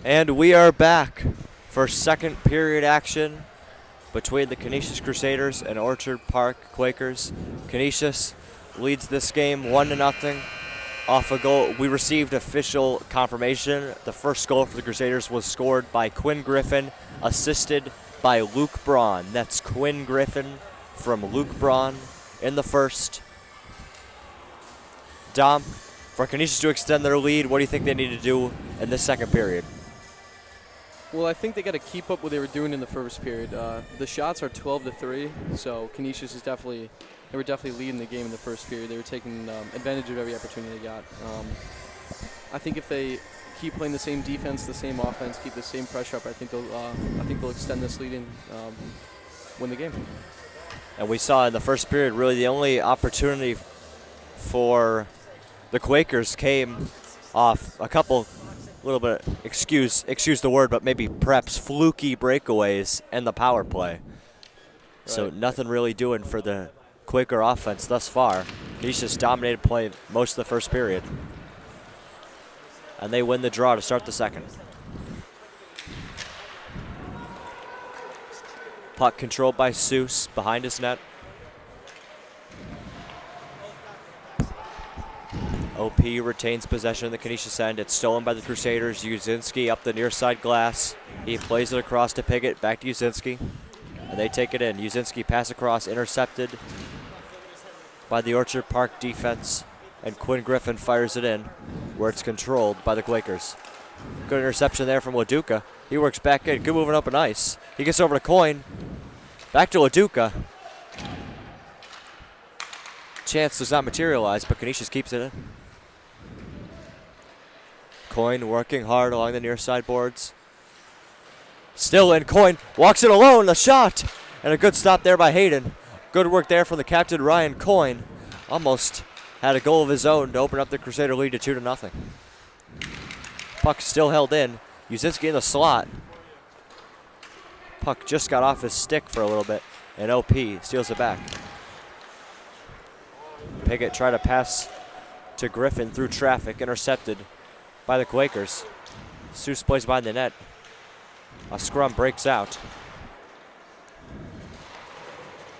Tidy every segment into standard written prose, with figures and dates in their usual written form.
And we are back for second period action between the Canisius Crusaders and Orchard Park Quakers. Canisius leads this game 1-0 off a goal. We received official confirmation. The first goal for the Crusaders was scored by Quinn Griffin, assisted by Luke Braun. That's Quinn Griffin from Luke Braun in the first. Dom, for Canisius to extend their lead, what do you think they need to do in this second period? Well, I think they got to keep up what they were doing in the first period. The shots are 12-3, so Canisius is definitely leading the game in the first period. They were taking advantage of every opportunity they got. I think if they keep playing the same defense, the same offense, keep the same pressure up, I think they'll extend this lead and win the game. And we saw in the first period, really the only opportunity for the Quakers came off a couple, little bit, excuse the word, but maybe perhaps fluky breakaways and the power play. Right. So nothing really doing for the Quaker offense thus far. Canisius dominated play most of the first period. And they win the draw to start the second. Puck controlled by Seuss behind his net. OP retains possession in the Canisius end. It's stolen by the Crusaders. Uzinski up the near side glass. He plays it across to Piggott, back to Uzinski. And they take it in. Uzinski pass across, intercepted by the Orchard Park defense. And Quinn Griffin fires it in, where it's controlled by the Quakers. Good interception there from LaDuca. He works back in. Good moving up on ice. He gets over to Coyne. Back to LaDuca. Chance does not materialize, but Canisius keeps it in. Coyne working hard along the near side boards. Still in. Coyne walks it alone. A shot. And a good stop there by Hayden. Good work there from the captain, Ryan Coyne. Almost had a goal of his own to open up the Crusader lead to 2-0. Puck still held in. Uzinski in the slot. Puck just got off his stick for a little bit, and OP steals it back. Piggott tried to pass to Griffin through traffic, intercepted by the Quakers. Seuss plays behind the net. A scrum breaks out.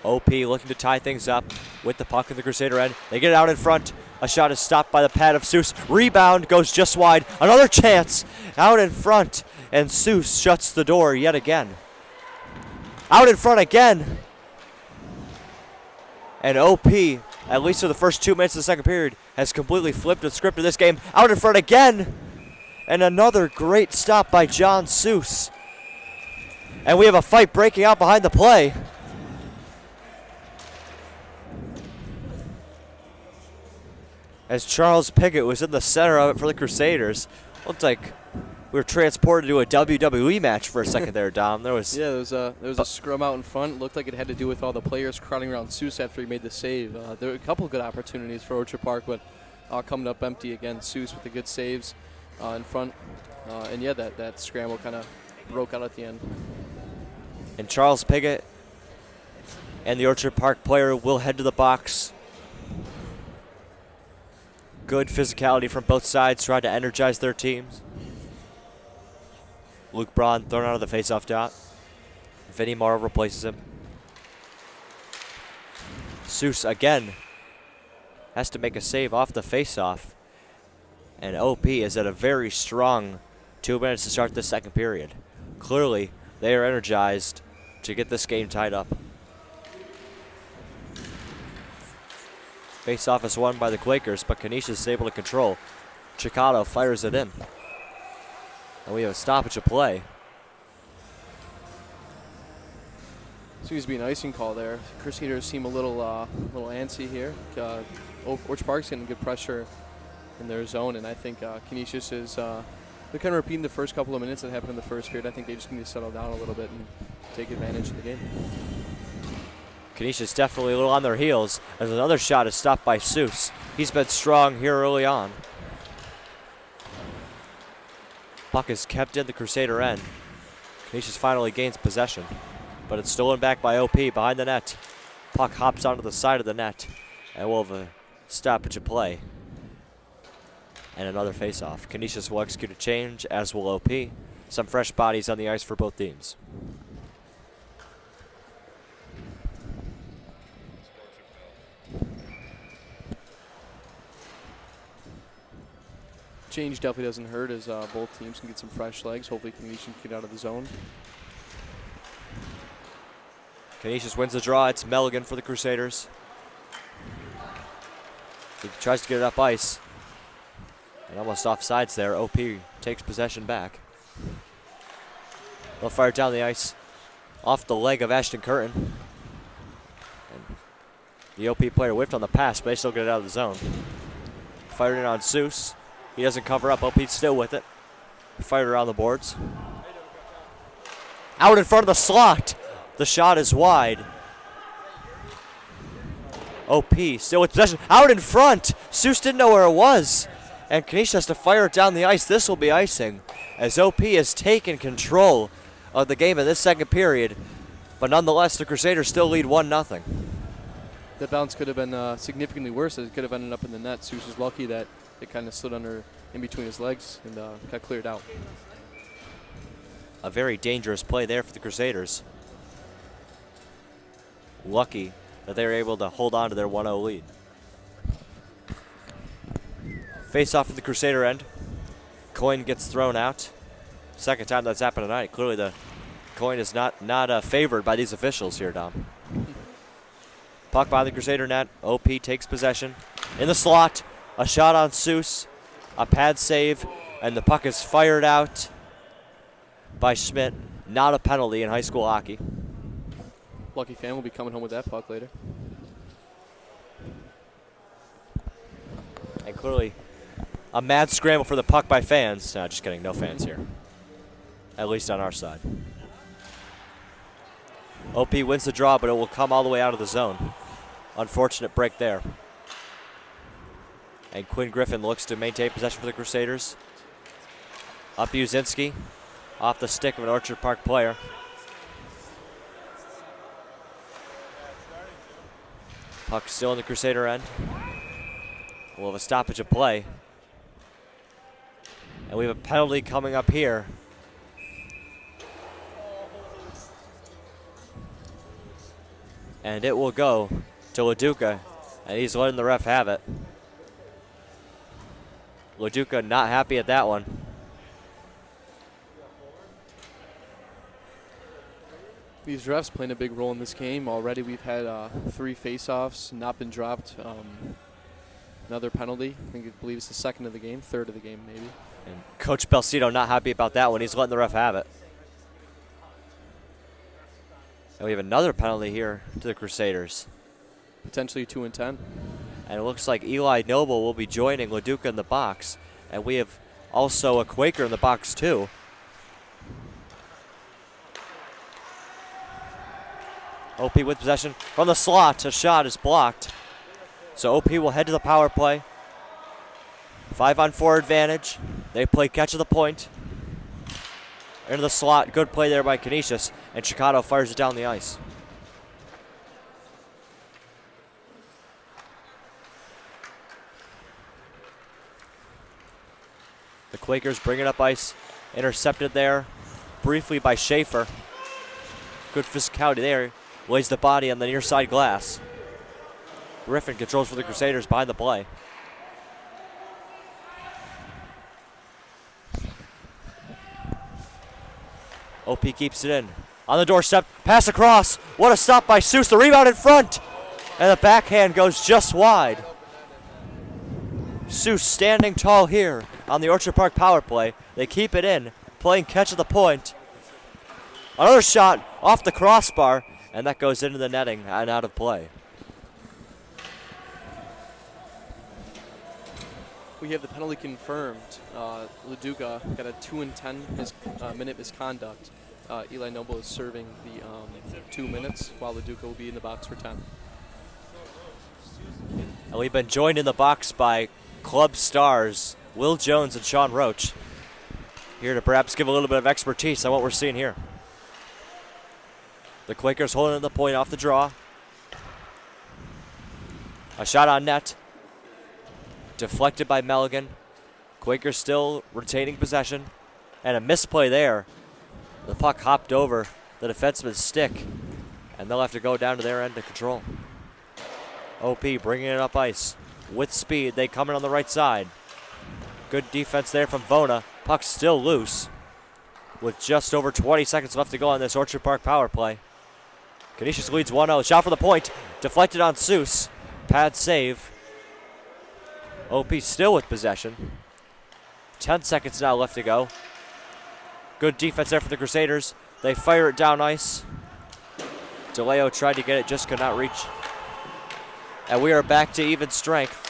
OP looking to tie things up with the puck in the Crusader end. They get it out in front. A shot is stopped by the pad of Seuss. Rebound goes just wide. Another chance out in front. And Seuss shuts the door yet again. Out in front again. And OP, at least for the first 2 minutes of the second period, has completely flipped the script of this game. Out in front again. And another great stop by John Seuss. And we have a fight breaking out behind the play. As Charles Piggott was in the center of it for the Crusaders. Looked like we were transported to a WWE match for a second there, Dom. There was there was a scrum out in front. Looked like it had to do with all the players crowding around Seuss after he made the save. There were a couple of good opportunities for Orchard Park, but coming up empty again. Seuss with the good saves in front. And yeah, that scramble kind of broke out at the end. And Charles Piggott and the Orchard Park player will head to the box. Good physicality from both sides, trying to energize their teams. Luke Braun thrown out of the faceoff dot. Vinny Morrow replaces him. Seuss again has to make a save off the faceoff. And OP is at a very strong 2 minutes to start the second period. Clearly, they are energized to get this game tied up. Face-off is won by the Quakers, but Canisius is able to control. Chicado fires it in. And we have a stoppage of play. Seems to be an icing call there. Crusaders seem a little antsy here. Orchard Park's getting good pressure in their zone, and I think Canisius is they're kind of repeating the first couple of minutes that happened in the first period. I think they just need to settle down a little bit and take advantage of the game. Canisius definitely a little on their heels as another shot is stopped by Seuss. He's been strong here early on. Puck is kept in the Crusader end. Canisius finally gains possession, but it's stolen back by OP behind the net. Puck hops onto the side of the net, and we'll have a stoppage of play. And another face-off. Canisius will execute a change, as will OP. some fresh bodies on the ice for both teams. Change definitely doesn't hurt as both teams can get some fresh legs. Hopefully Canisius can get out of the zone. Canisius wins the draw. It's Milligan for the Crusaders. He tries to get it up ice. And almost offsides there. OP takes possession back. They'll fire it down the ice. Off the leg of Ashton Curtin. And the OP player whiffed on the pass, but they still get it out of the zone. Fired it on Seuss. He doesn't cover up. OP's still with it. Fired around the boards. Out in front of the slot. The shot is wide. OP still with possession. Out in front. Seuss didn't know where it was. And Canisius has to fire it down the ice. This will be icing as OP has taken control of the game in this second period. But nonetheless, the Crusaders still lead 1-0. That bounce could have been significantly worse. It could have ended up in the net. Seuss was lucky that it kind of slid under in between his legs and got cleared out. A very dangerous play there for the Crusaders. Lucky that they were able to hold on to their 1-0 lead. Face off at the Crusader end. Coin gets thrown out. Second time that's happened tonight. Clearly the coin is not favored by these officials here, Dom. Puck by the Crusader net. OP takes possession. In the slot, a shot on Seuss. A pad save, and the puck is fired out by Schmidt. Not a penalty in high school hockey. Lucky fan will be coming home with that puck later. And clearly a mad scramble for the puck by fans. No, just kidding, no fans here. At least on our side. OP wins the draw, but it will come all the way out of the zone. Unfortunate break there. And Quinn Griffin looks to maintain possession for the Crusaders. Up Uzinski, off the stick of an Orchard Park player. Puck still in the Crusader end. We'll have a stoppage of play. And we have a penalty coming up here. And it will go to LaDuca, and he's letting the ref have it. LaDuca not happy at that one. These refs playing a big role in this game. Already we've had 3 face-offs, not been dropped. Another penalty. I believe it's the second of the game, third of the game maybe. And Coach Belsito not happy about that one. He's letting the ref have it. And we have another penalty here to the Crusaders. Potentially 2 and 10. And it looks like Eli Noble will be joining LaDuca in the box. And we have also a Quaker in the box too. OP with possession from the slot. A shot is blocked. So OP will head to the power play. 5-on-4 advantage. They play catch of the point. Into the slot. Good play there by Canisius. And Chicago fires it down the ice. The Quakers bring it up ice. Intercepted there briefly by Schaefer. Good physicality there. Lays the body on the near side glass. Griffin controls for the Crusaders behind the play. OP keeps it in. On the doorstep, pass across. What a stop by Seuss. The rebound in front. And the backhand goes just wide. Seuss standing tall here on the Orchard Park power play. They keep it in, playing catch of the point. Another shot off the crossbar, and that goes into the netting and out of play. We have the penalty confirmed. LaDuca got a 2 and 10 minute misconduct. Eli Noble is serving the 2 minutes, while LaDuca will be in the box for 10. And we've been joined in the box by club stars Will Jones and Sean Roach, here to perhaps give a little bit of expertise on what we're seeing here. The Quakers holding the point off the draw. A shot on net. Deflected by Milligan. Quakers still retaining possession. And a misplay there. The puck hopped over the defenseman's stick, and they'll have to go down to their end to control. OP bringing it up ice. With speed, they come in on the right side. Good defense there from Vona. Puck's still loose with just over 20 seconds left to go on this Orchard Park power play. Canisius leads 1-0. Shot for the point. Deflected on Seuss. Pad save. OP still with possession. 10 seconds now left to go. Good defense there for the Crusaders. They fire it down ice. DeLeo tried to get it, just could not reach. And we are back to even strength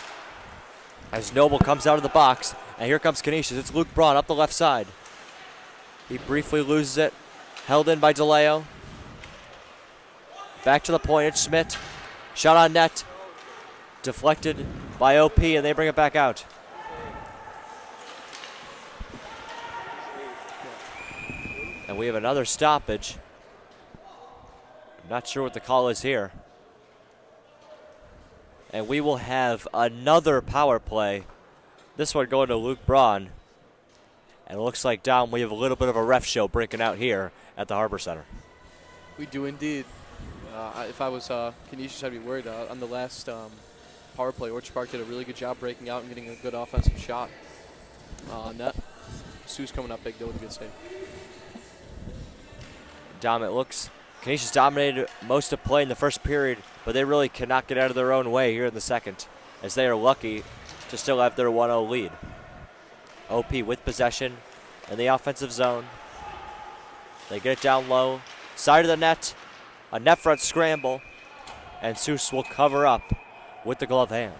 as Noble comes out of the box. And here comes Canisius. It's Luke Braun up the left side. He briefly loses it. Held in by DeLeo. Back to the point. It's Schmidt. Shot on net. Deflected by OP, and they bring it back out. And we have another stoppage. I'm not sure what the call is here. And we will have another power play. This one going to Luke Braun. And it looks like, Dom, we have a little bit of a ref show breaking out here at the Harbor Center. We do indeed. If I was Canisius, I'd be worried. On the last power play, Orchard Park did a really good job breaking out and getting a good offensive shot on net. Sue's coming up big, though, with a good save. Dom, it looks Canisius dominated most of play in the first period, but they really cannot get out of their own way here in the second, as they are lucky to still have their 1-0 lead. OP with possession in the offensive zone. They get it down low. Side of the net. A net front scramble. And Seuss will cover up with the glove hand.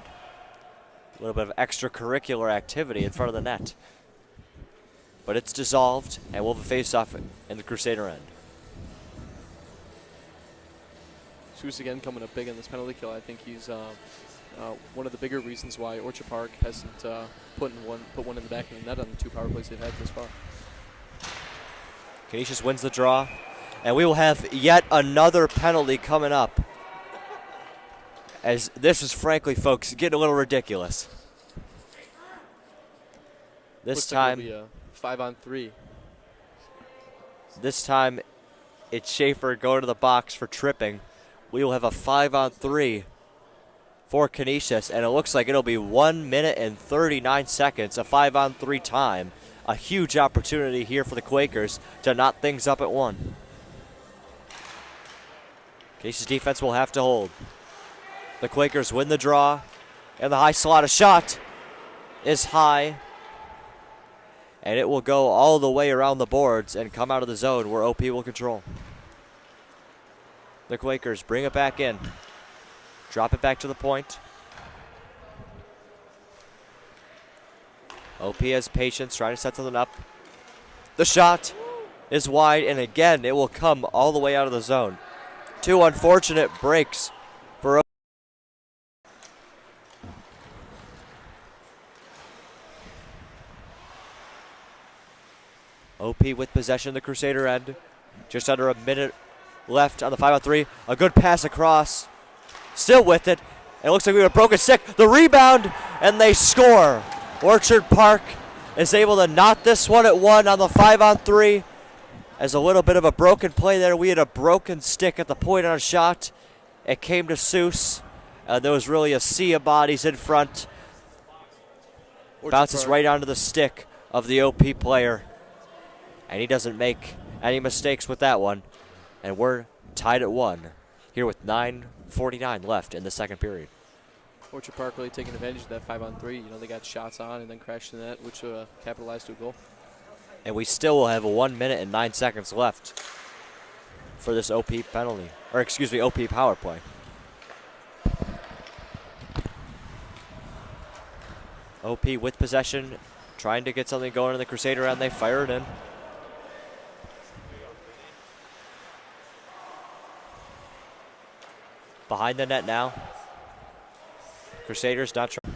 A little bit of extracurricular activity in front of the net. But it's dissolved, and we'll have a face-off in the Crusader end. Seuss again coming up big on this penalty kill. I think he's one of the bigger reasons why Orchard Park hasn't put one in the back of the net on the two power plays they've had this far. Canisius wins the draw, and we will have yet another penalty coming up. As this is, frankly, folks, getting a little ridiculous. This Looks time, like it'll be a 5-on-3. This time, it's Schaefer going to the box for tripping. We will have a 5-on-3 for Canisius, and it looks like it'll be 1 minute and 39 seconds, a 5-on-3 time. A huge opportunity here for the Quakers to knot things up at one. Canisius defense will have to hold. The Quakers win the draw, and the high slot, a shot is high, and it will go all the way around the boards and come out of the zone where OP will control. The Quakers bring it back in. Drop it back to the point. OP has patience, trying to set something up. The shot is wide, and again, it will come all the way out of the zone. Two unfortunate breaks for OP. OP with possession of the Crusader end. Just under a minute left on the 5-on-3. A good pass across. Still with it. It looks like we have a broken stick. The rebound, and they score. Orchard Park is able to knot this one at one on the 5-on-3. As a little bit of a broken play there. We had a broken stick at the point on a shot. It came to Seuss. There was really a sea of bodies in front. Bounces right onto the stick of the OP player. And he doesn't make any mistakes with that one. And we're tied at one here with 9:49 left in the second period. Orchard Park really taking advantage of that 5-on-3. You know, they got shots on and then crashed the net, which capitalized to a goal. And we still will have 1 minute and 9 seconds left for this OP penalty, or excuse me, OP power play. OP with possession, trying to get something going in the Crusader end. They fire it in. Behind the net now. Crusaders not trying.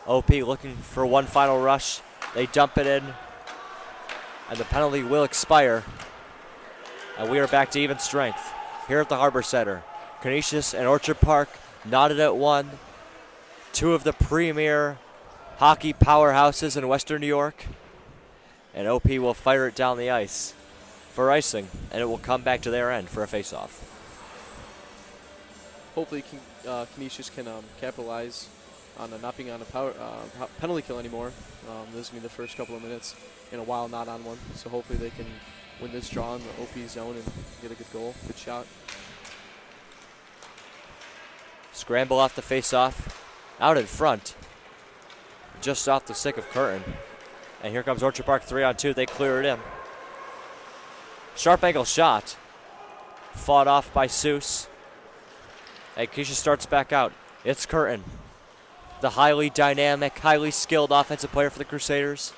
OP looking for one final rush. They dump it in, and the penalty will expire. And we are back to even strength here at the Harbor Center. Canisius and Orchard Park knotted at one. Two of the premier hockey powerhouses in Western New York. And OP will fire it down the ice for icing, and it will come back to their end for a face-off. Hopefully Canisius can capitalize on not being on a penalty kill anymore. This is going to be the first couple of minutes in a while not on one. So hopefully they can win this draw in the OP zone and get a good goal, good shot. Scramble off the face-off, out in front, just off the stick of Curtin. And here comes Orchard Park 3-on-2. They clear it in. Sharp angle shot, fought off by Seuss. And Keisha starts back out. It's Curtin, the highly dynamic, highly skilled offensive player for the Crusaders.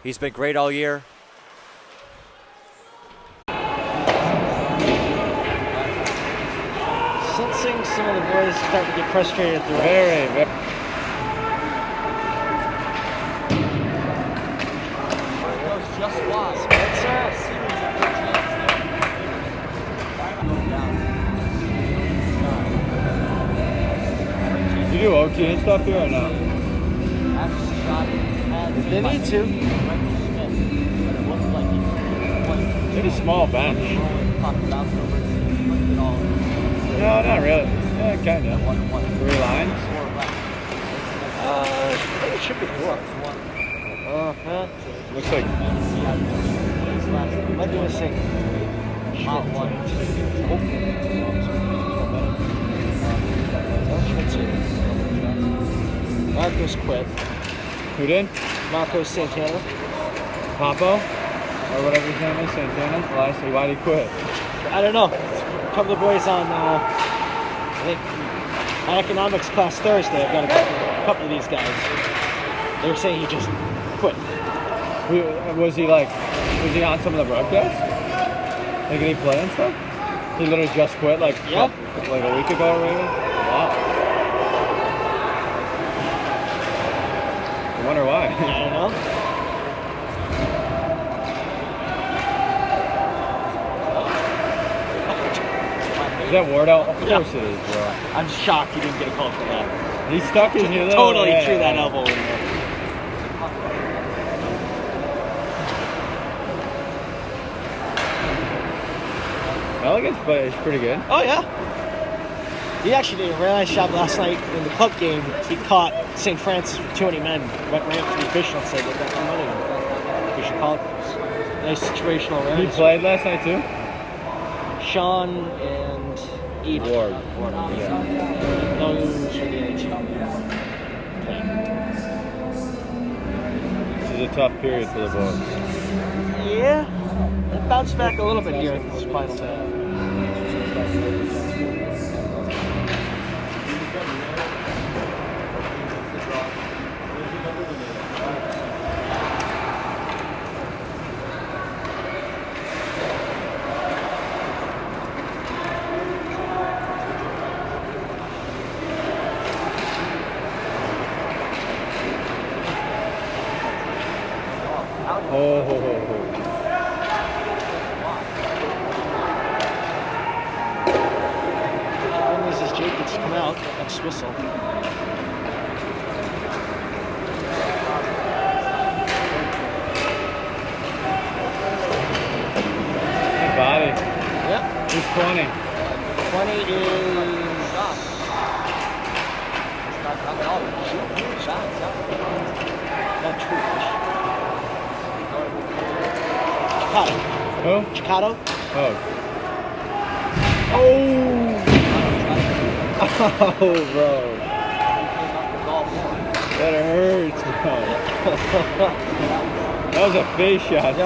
He's been great all year. Sensing some of the boys starting to get frustrated at the Very. You do OT and stuff here or no? If they need to. Pretty small bench. No, not really. Yeah, kind of. 3 lines? I think it should be 4. Looks like... Might be missing. Marcos quit. Who did? Marcos Santana. Papo? Or whatever his name is, Santana? Lastly, why'd he quit? I don't know. A couple of the boys on, I think, my economics class Thursday, I've got a couple of these guys. They were saying he just quit. Was he on some of the broadcasts? Like, did he play and stuff? He literally just quit, like a week ago or whatever? Wow. I wonder why. I don't know. Is that Wardell? Of course it is, bro. I'm shocked he didn't get a call for that. He stuck his heel. Totally threw that elbow in there. Elegance, but it's pretty good. Oh, yeah. He actually did a really nice job last night in the club game. He caught St. Francis with too many men. Ran up to the official and said, "They've got too many. We should call it." Nice situational He awareness. played last night too? Sean and Eden. Ward. Yeah. Those were the only two. This is a tough period for the boys. Yeah. It bounced back a little bit here in this final day. Whistle. Good body. Yep. Who's 20? 20 is... Not true. Chicato. Who? Chicato. Oh. Oh, bro. That hurts, bro. That was a face shot, too.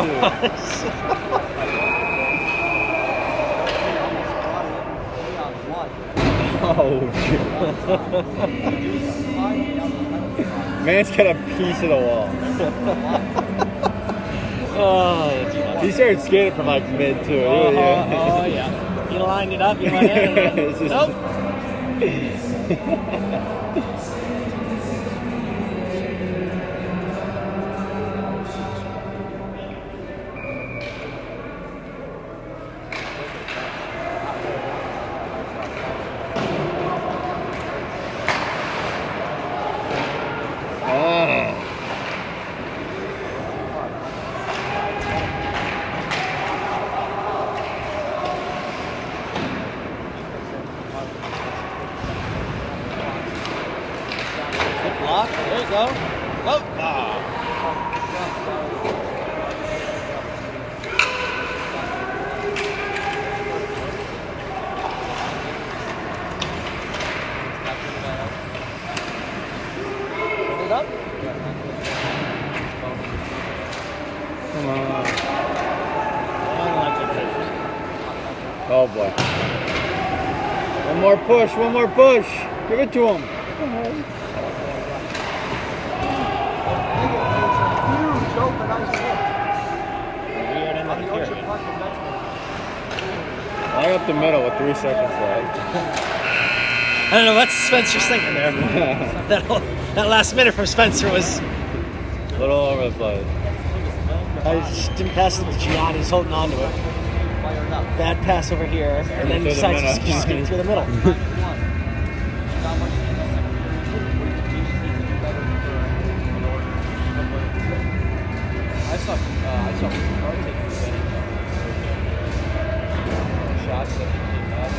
Oh, man's got a piece of the wall. Oh, that's funny. He started skating from like mid to it. Oh, yeah. You lined it up, you went in. Nope. Come on. I don't like that favorite. Oh boy. One more push, one more push. Give it to him. Weird end of the period. Line up the middle with 3 seconds left. I don't know what Spencer's thinking there. that last minute from Spencer was. A little over the place. I just didn't pass it to Gianni. He's holding on to it. Bad pass over here, and then Through the decides middle. to just get it through the middle. I saw taking advantage of shots that he came up.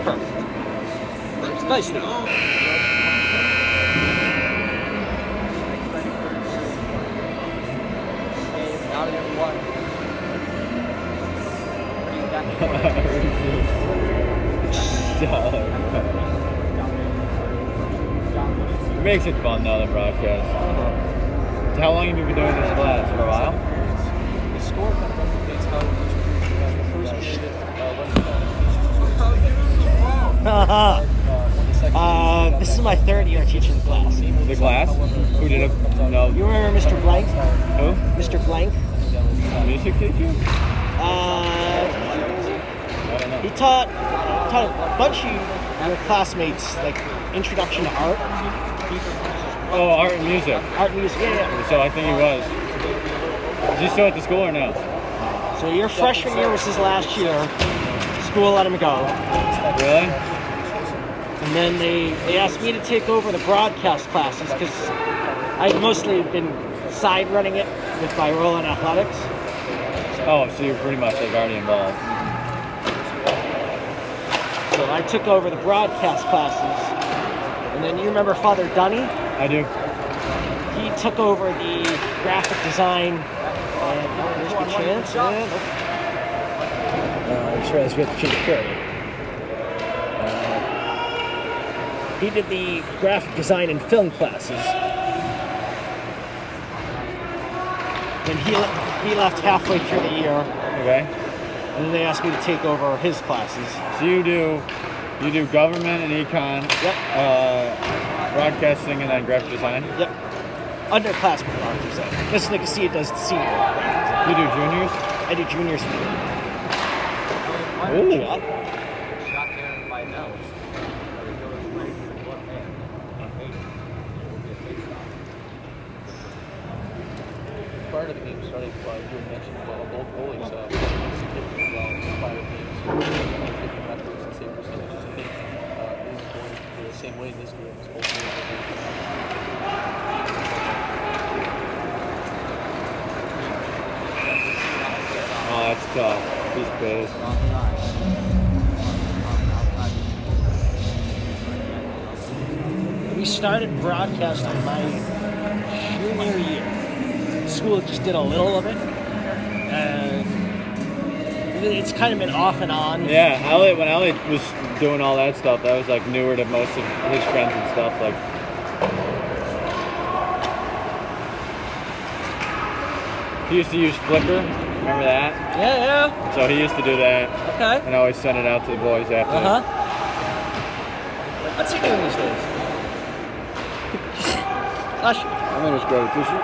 Perfect. Nice to know. It makes it fun though, the broadcast. How long have you been doing this class? For a while? The score kind of indicates how the first period This is my third year teaching the class. The class? Who did it? No. You remember Mr. Blank? Who? Mr. Blank? Music teacher? He taught a bunch of your classmates like introduction to art. Oh, art and music. Art and music, yeah. So I think he was. Is he still at the school or no? So your freshman year was his last year. School let him go. Really? And then they asked me to take over the broadcast classes because I'd mostly been side running it with my role in athletics. Oh, so you're pretty much like already involved. So I took over the broadcast classes. And then you remember Father Dunny? I do. He took over the graphic design. There's a chance. I just realized we have to change the period. He did the graphic design and film classes. And he left halfway through the year. Okay. And then they asked me to take over his classes. So you do government and econ. Yep. Broadcasting and then graphic design. Yep. Underclassmen graphic design. Miss Nicosia does the senior. You do juniors? I do juniors. Ooh. prior to the game starting, you had mentioned both goalies typically well in prior games. Different methods and save percentages. I think going the same way in this game as both goalies. Oh, that's tough. He's pissed. We started broadcasting my junior year. School just did a little of it, and it's kind of been off and on. Yeah, Elliot, when Elliot was doing all that stuff, that was like newer to most of his friends and stuff. Like, he used to use Flickr. Remember that? Yeah. So he used to do that. Okay. And always send it out to the boys after. What's he doing these days? Gosh. I'm gonna just grab a tissue.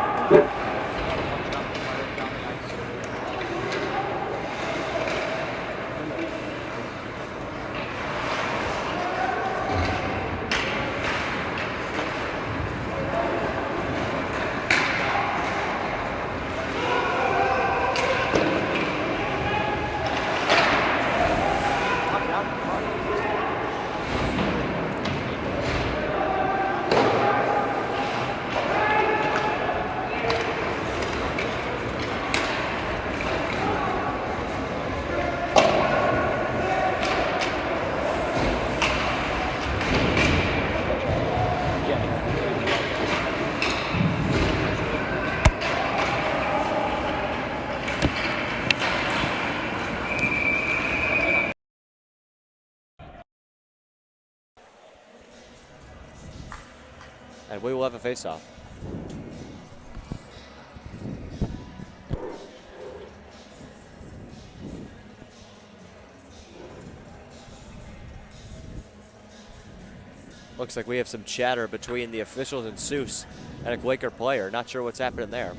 And we will have a face-off. Looks like we have some chatter between the officials and Seuss and a Quaker player. Not sure what's happening there.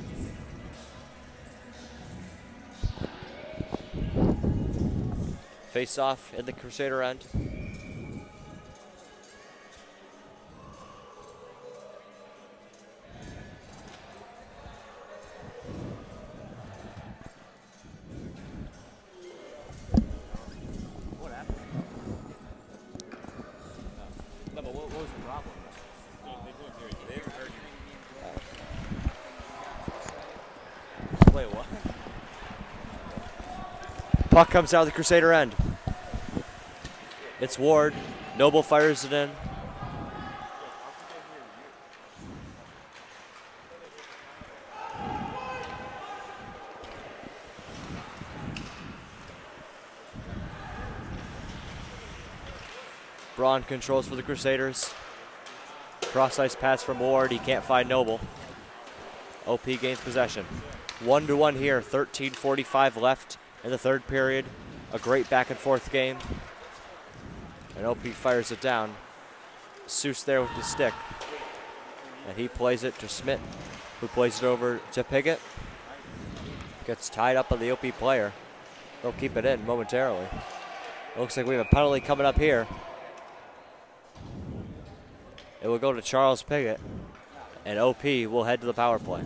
Face-off in the Crusader end. Wait, what? Puck comes out of the Crusader end. It's Ward. Noble fires it in. Braun controls for the Crusaders. Cross-ice pass from Ward. He can't find Noble. OP gains possession. 1-1 here. 13:45 left in the third period. A great back-and-forth game. And OP fires it down. Seuss there with the stick. And he plays it to Schmidt, who plays it over to Piggott. Gets tied up on the OP player. They'll keep it in momentarily. Looks like we have a penalty coming up here. It will go to Charles Piggott, and OP will head to the power play.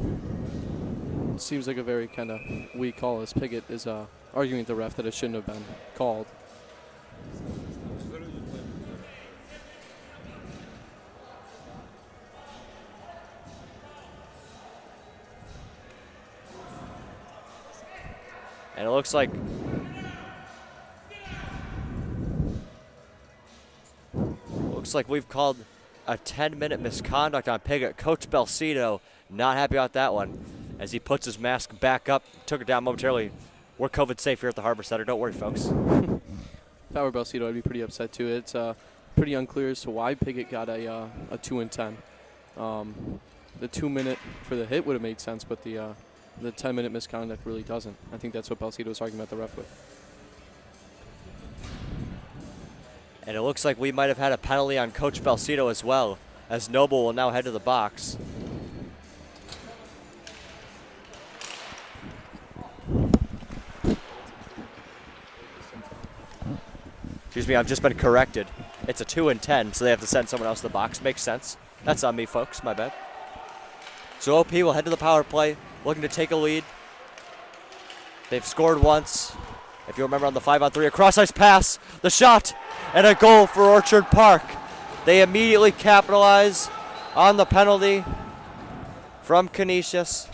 Seems like a very kind of weak call, as Piggott is arguing with the ref that it shouldn't have been called. And it looks like we've called a 10-minute misconduct on Piggott. Coach Belcito not happy about that one as he puts his mask back up, took it down momentarily. We're COVID safe here at the Harbor Center. Don't worry, folks. If I were Belcito, I'd be pretty upset too. It's pretty unclear as to why Piggott got a 2-10. The 2-minute for the hit would have made sense, but the 10-minute misconduct really doesn't. I think that's what Belcito was arguing about the ref with. And it looks like we might have had a penalty on Coach Belcito as well, as Noble will now head to the box. Excuse me, I've just been corrected. It's a 2-10, so they have to send someone else to the box. Makes sense. That's on me, folks. My bad. So OP will head to the power play, looking to take a lead. They've scored once. If you remember on the 5-on-3, a cross-ice pass, the shot, and a goal for Orchard Park. They immediately capitalize on the penalty from Canisius.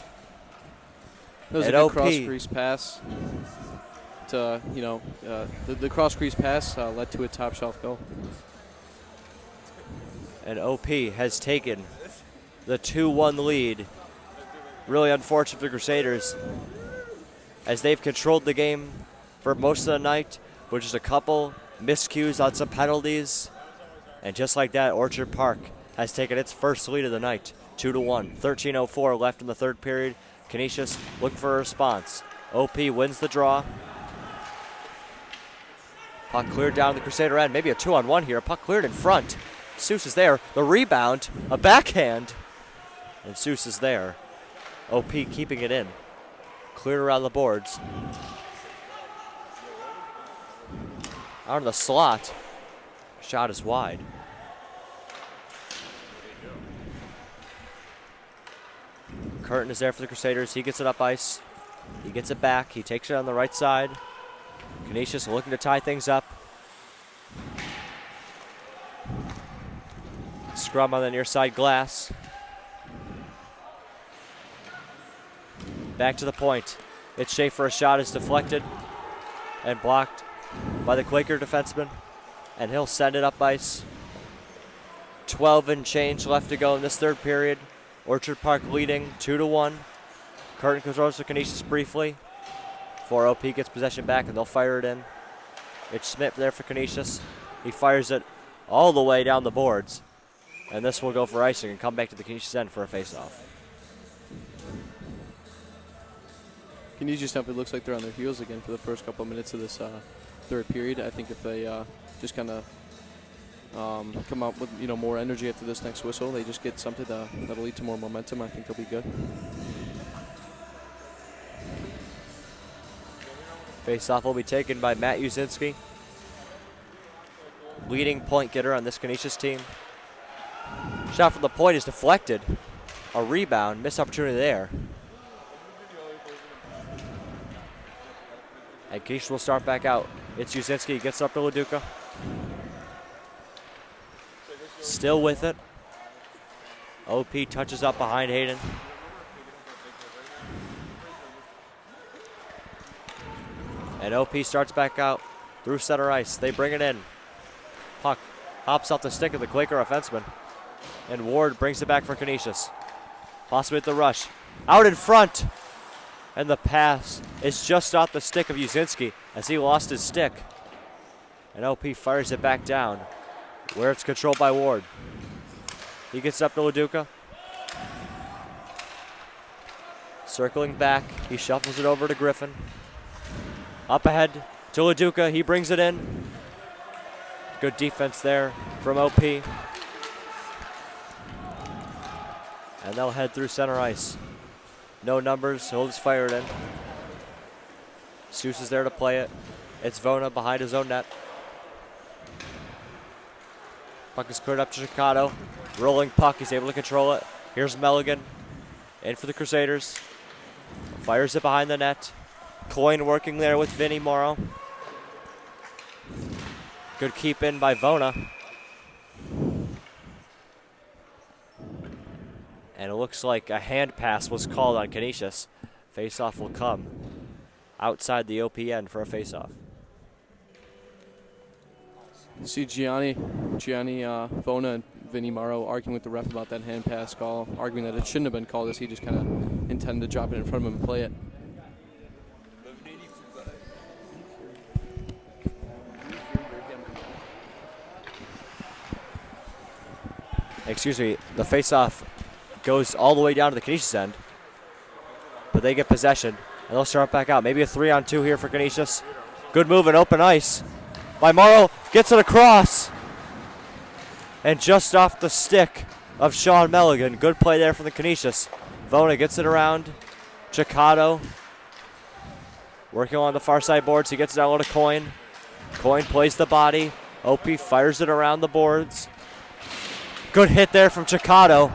That was a good cross-crease pass. To, the cross-crease pass led to a top-shelf goal. And OP has taken the 2-1 lead. Really unfortunate for the Crusaders as they've controlled the game for most of the night, with just a couple miscues on some penalties. And just like that, Orchard Park has taken its first lead of the night, 2-1. 13:04 left in the third period. Canisius looking for a response. OP wins the draw. Puck cleared down the Crusader end. Maybe a 2-on-1 here. Puck cleared in front. Seuss is there. The rebound, a backhand. And Seuss is there. OP keeping it in. Cleared around the boards. Out of the slot. Shot is wide. Curtin is there for the Crusaders. He gets it up ice. He gets it back. He takes it on the right side. Canisius looking to tie things up. Scrum on the near side glass. Back to the point. It's Schaefer. A shot is deflected and blocked by the Quaker defenseman, and he'll send it up ice. 12 and change left to go in this third period. Orchard Park leading 2-1. Curtin controls the Canisius briefly before OP gets possession back, and they'll fire it in. It's Schmidt there for Canisius. He fires it all the way down the boards, and this will go for icing and come back to the Canisius end for a face-off. Canisius definitely looks like they're on their heels again for the first couple of minutes of this third period. I think if they just kind of come out with more energy after this next whistle, they just get something that'll lead to more momentum. I think they'll be good. Face-off will be taken by Matt Uzinski, leading point getter on this Canisius team. Shot from the point is deflected. A rebound, missed opportunity there. And Canisius will start back out. It's Uzinski, he gets up to LaDuca. Still with it. OP touches up behind Hayden. And OP starts back out through center ice. They bring it in. puck hops off the stick of the Quaker offenseman. And Ward brings it back for Canisius. Possibly at the rush. Out in front. And the pass is just off the stick of Uzinski as he lost his stick. And OP fires it back down where it's controlled by Ward. He gets up to LaDuca. Circling back, he shuffles it over to Griffin. Up ahead to LaDuca, he brings it in. Good defense there from OP. And they'll head through center ice. No numbers, he'll just fire it in. Seuss is there to play it. It's Vona behind his own net. Puck is cleared up to Chicado. Rolling puck, he's able to control it. Here's Milligan. In for the Crusaders. Fires it behind the net. Coyne working there with Vinny Morrow. Good keep in by Vona. And it looks like a hand pass was called on Canisius. Faceoff will come outside the OPN for a faceoff. See Gianni, Vona, and Vinny Morrow arguing with the ref about that hand pass call, arguing that it shouldn't have been called as he just kind of intended to drop it in front of him and play it. Excuse me, the faceoff goes all the way down to the Canisius end, but they get possession and they'll start back out. Maybe a 3-on-2 here for Canisius. Good move in open ice by Morrow, gets it across. And just off the stick of Sean Milligan. Good play there from the Canisius. Vona gets it around. Chicado working on the far side boards. He gets it out to Coyne. Coyne plays the body. OP fires it around the boards. Good hit there from Chicado.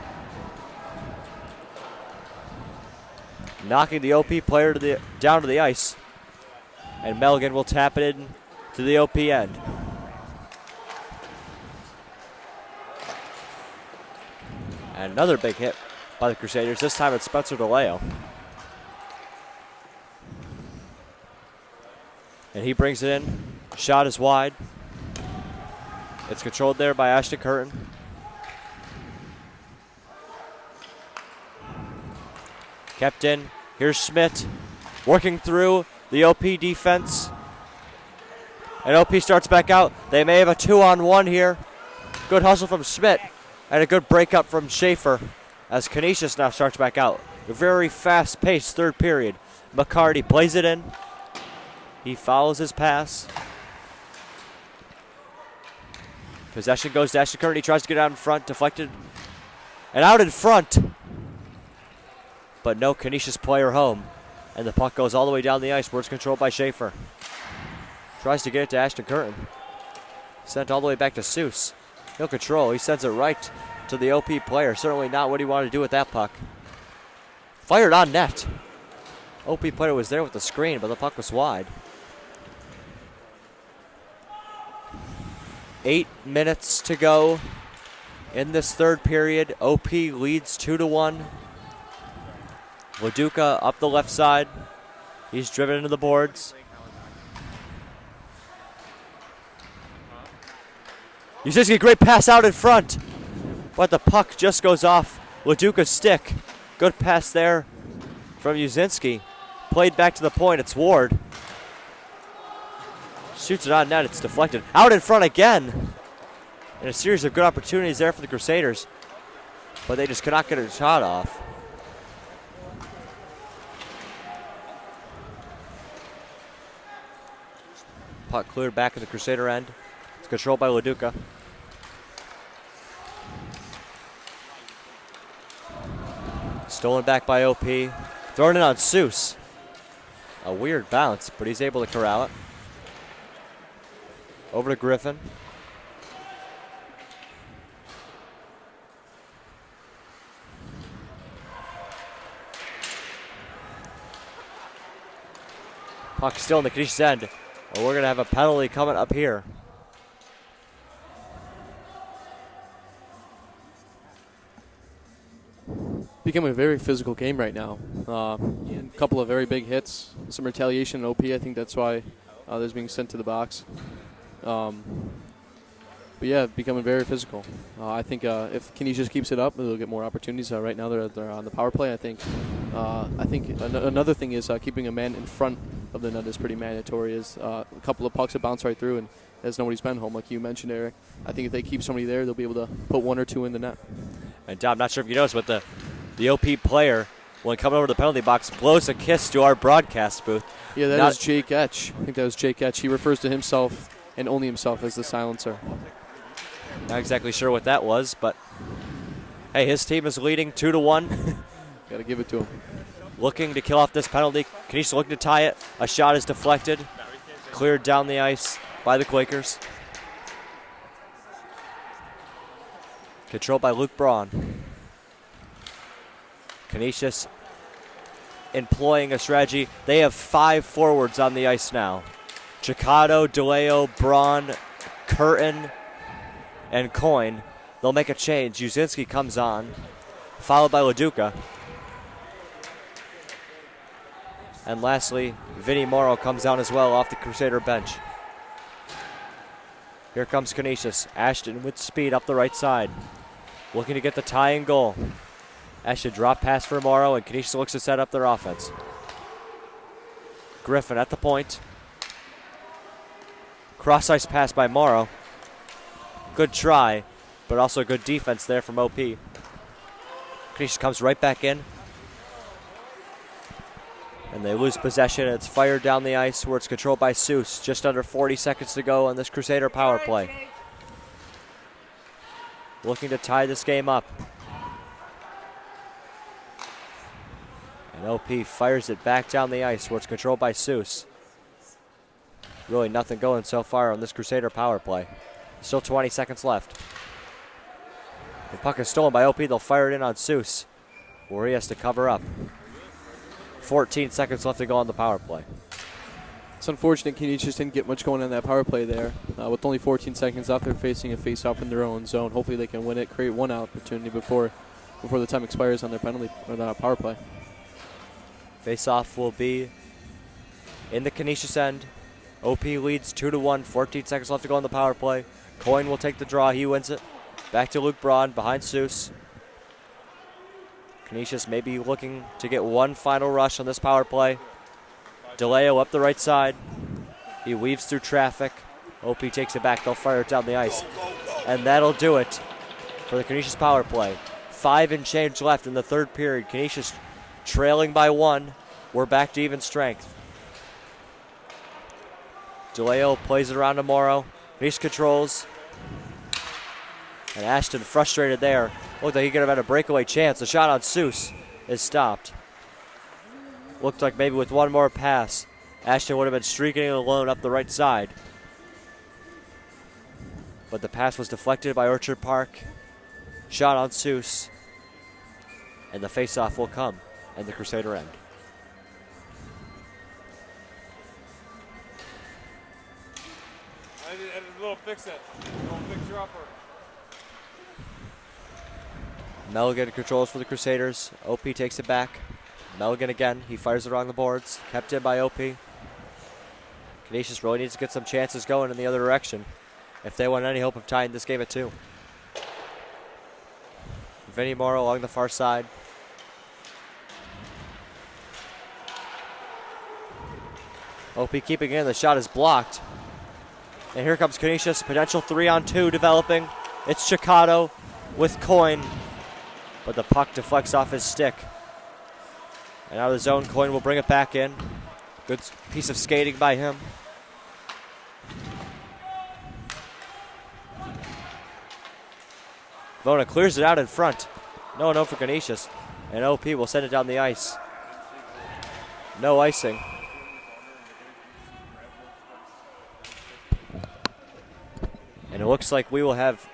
Knocking the OP player down to the ice. And Milligan will tap it in to the OP end. And another big hit by the Crusaders. This time it's Spencer DeLeo. And he brings it in. Shot is wide. It's controlled there by Ashton Curtin. Kept in. Here's Schmidt working through the OP defense. And OP starts back out. They may have a 2-on-1 here. Good hustle from Schmidt. And a good breakup from Schaefer as Canisius now starts back out. A very fast-paced third period. McCarty plays it in. He follows his pass. Possession goes to Ashton Curtin. He tries to get out in front. Deflected. And out in front. But no Canisius player home. And the puck goes all the way down the ice where it's controlled by Schaefer. Tries to get it to Ashton Curtin. Sent all the way back to Seuss. He'll control. He sends it right to the OP player. Certainly not what he wanted to do with that puck. Fired on net. OP player was there with the screen, but the puck was wide. 8 minutes to go in this third period. OP leads 2-1. LaDuca up the left side. He's driven into the boards. Uzinski, great pass out in front. But the puck just goes off LaDuca's stick. Good pass there from Uzinski. Played back to the point. It's Ward. Shoots it on net. It's deflected. Out in front again. And a series of good opportunities there for the Crusaders. But they just cannot get a shot off. Puck cleared back at the Crusader end. It's controlled by LaDuca. Stolen back by OP. Thrown in on Seuss. A weird bounce, but he's able to corral it. Over to Griffin. Puck still in the Canisius end. Well, we're going to have a penalty coming up here. Becoming a very physical game right now. A couple of very big hits, some retaliation in OP. I think that's why there's being sent to the box. But yeah, becoming very physical. I think if Canisius keeps it up, they'll get more opportunities. Right now they're on the power play. I think another thing is keeping a man in front of the net is pretty mandatory. Is a couple of pucks that bounce right through, and as nobody's been home, like you mentioned, Eric. I think if they keep somebody there, they'll be able to put one or two in the net. And Tom, I'm not sure if you noticed, but the OP player, when coming over to the penalty box, blows a kiss to our broadcast booth. Yeah, that is Jake Etch. I think that was Jake Etch. He refers to himself and only himself as the silencer. Not exactly sure what that was, but hey, his team is leading 2-1. Got to give it to him. Looking to kill off this penalty. Canisius looking to tie it. A shot is deflected. Cleared down the ice by the Quakers. Controlled by Luke Braun. Canisius employing a strategy. They have 5 forwards on the ice now. Chicado, DeLeo, Braun, Curtin, and Coyne. They'll make a change. Uzinski comes on, followed by LaDuca. And lastly, Vinny Morrow comes down as well off the Crusader bench. Here comes Canisius. Ashton with speed up the right side. Looking to get the tying goal. Ashton drop pass for Morrow, and Canisius looks to set up their offense. Griffin at the point. Cross-ice pass by Morrow. Good try, but also good defense there from OP. Canisius comes right back in. And they lose possession. It's fired down the ice where it's controlled by Seuss. Just under 40 seconds to go on this Crusader power play. Looking to tie this game up. And OP fires it back down the ice where it's controlled by Seuss. Really nothing going so far on this Crusader power play. Still 20 seconds left. The puck is stolen by OP. They'll fire it in on Seuss, where he has to cover up. 14 seconds left to go on the power play. It's unfortunate Canisius didn't get much going on that power play there. With only 14 seconds left, they're facing a face-off in their own zone. Hopefully they can win it, create one opportunity before the time expires on their penalty or the power play. Face-off will be in the Canisius end. OP leads 2-1, 14 seconds left to go on the power play. Coyne will take the draw, he wins it. Back to Luke Braun behind Seuss. Canisius may be looking to get one final rush on this power play. DeLeo up the right side. He weaves through traffic. OP takes it back, they'll fire it down the ice. And that'll do it for the Canisius power play. 5 and change left in the third period. Canisius trailing by 1. We're back to even strength. DeLeo plays it around to Morrow. Canisius controls. And Ashton frustrated there. Looked like he could have had a breakaway chance. The shot on Seuss is stopped. Looked like maybe with one more pass, Ashton would have been streaking it alone up the right side. But the pass was deflected by Orchard Park. Shot on Seuss. And the faceoff will come and the Crusader end. I need a little fix-it. A little fixer-upper. Melligan controls for the Crusaders. OP takes it back. Melligan again. He fires it along the boards. Kept in by OP. Canisius really needs to get some chances going in the other direction if they want any hope of tying this game at 2. Vinny Morrow along the far side. OP keeping it in. The shot is blocked. And here comes Canisius. Potential 3-on-2 developing. It's Chicado with Coyne. But the puck deflects off his stick. And out of the zone, Coyne will bring it back in. Good piece of skating by him. Vona clears it out in front. No for Canisius. And OP will send it down the ice. No icing. And it looks like we will have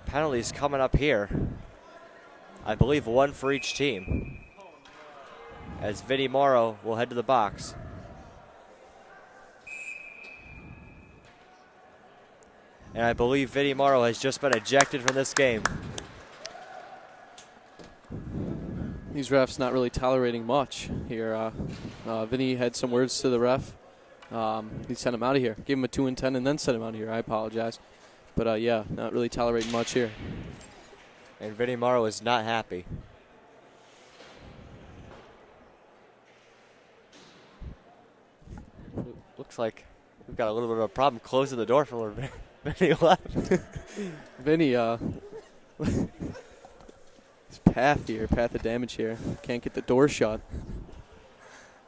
penalties coming up here. I believe 1 for each team. As Vinny Morrow will head to the box. And I believe Vinny Morrow has just been ejected from this game. These refs not really tolerating much here. Vinny had some words to the ref. he sent him out of here. Gave him a 2 and 10 and then sent him out of here. I apologize. But, yeah, not really tolerating much here. And Vinny Morrow is not happy. Looks like we've got a little bit of a problem closing the door from where Vinny left. Vinny, his path of damage here. Can't get the door shut.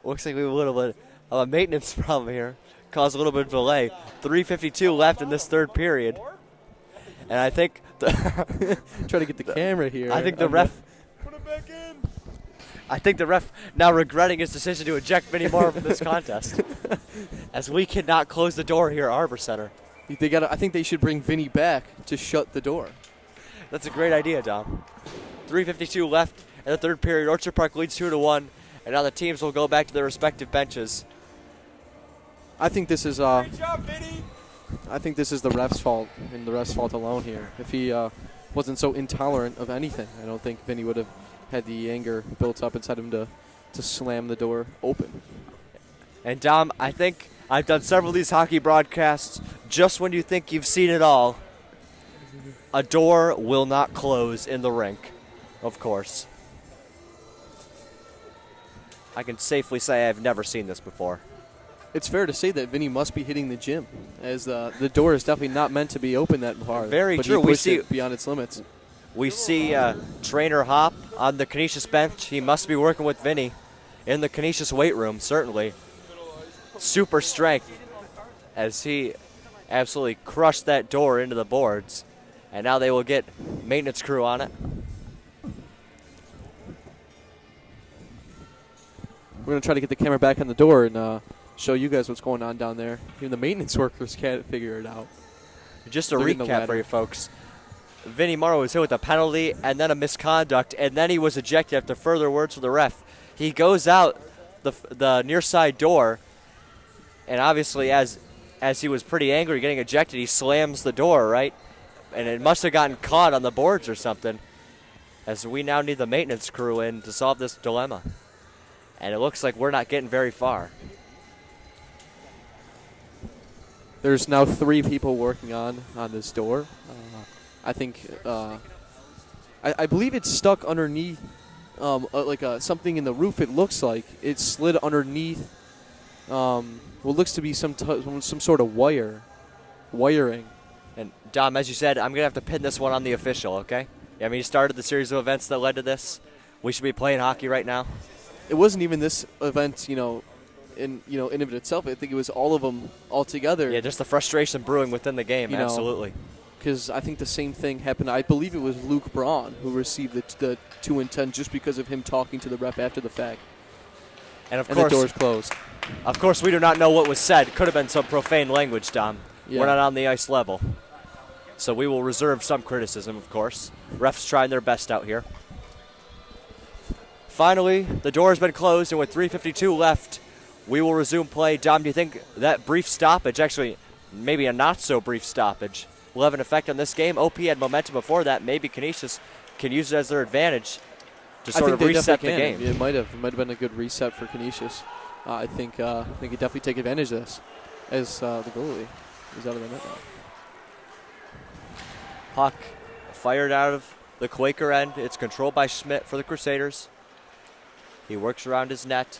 Looks like we have a little bit of a maintenance problem here. Caused a little bit of delay. 3:52 left in this third period. And I think Try to get the camera here. I think the ref Put it back in. I think the ref now regretting his decision to eject Vinny Morrow from this contest. As we cannot close the door here at Arbor Center. I think they should bring Vinny back to shut the door. That's a great idea, Dom. 3:52 left in the third period. Orchard Park leads 2-1, and now the teams will go back to their respective benches. I think this is Great job, Vinny. I think this is the ref's fault, and the ref's fault alone here. If he wasn't so intolerant of anything, I don't think Vinny would have had the anger built up inside him to slam the door open. And Dom, I think I've done several of these hockey broadcasts. Just when you think you've seen it all, a door will not close in the rink, of course. I can safely say I've never seen this before. It's fair to say that Vinny must be hitting the gym, as the door is definitely not meant to be open that far. Very but true. He We pushed see it beyond its limits. We see Trainer Hop on the Canisius bench. He must be working with Vinny in the Canisius weight room, certainly. Super strength as he absolutely crushed that door into the boards. And now they will get maintenance crew on it. We're going to try to get the camera back on the door and show you guys what's going on down there. Even the maintenance workers can't figure it out. Just a They're getting the recap for ladder. you folks. Vinny Morrow was hit with a penalty and then a misconduct, and then he was ejected after further words from the ref. He goes out the near side door, and obviously as he was pretty angry getting ejected, he slams the door, right? And it must have gotten caught on the boards or something, as we now need the maintenance crew in to solve this dilemma. And it looks like we're not getting very far. There's now 3 people working on this door. I think, I believe it's stuck underneath, something in the roof. It looks like it slid underneath. What looks to be some sort of wiring. And Dom, as you said, I'm gonna have to pin this one on the official. Okay? I mean, you started the series of events that led to this. We should be playing hockey right now. It wasn't even this event, in of itself. I think it was all of them all together. Yeah, just the frustration brewing within the game. Absolutely. Because I think the same thing happened. I believe it was Luke Braun who received the 2 and 10 just because of him talking to the ref after the fact. And of And course, the door's closed. Of course, we do not know what was said. Could have been some profane language, Dom. Yeah. We're not on the ice level. So we will reserve some criticism, of course. Refs trying their best out here. Finally, the door has been closed, and with 3:52 left, we will resume play. Dom, do you think that brief stoppage, actually maybe a not-so-brief stoppage, will have an effect on this game? OP had momentum before that. Maybe Canisius can use it as their advantage to sort of reset the game. It might have been a good reset for Canisius. I think they could definitely take advantage of this as the goalie is out of the net now. Puck fired out of the Quaker end. It's controlled by Schmidt for the Crusaders. He works around his net.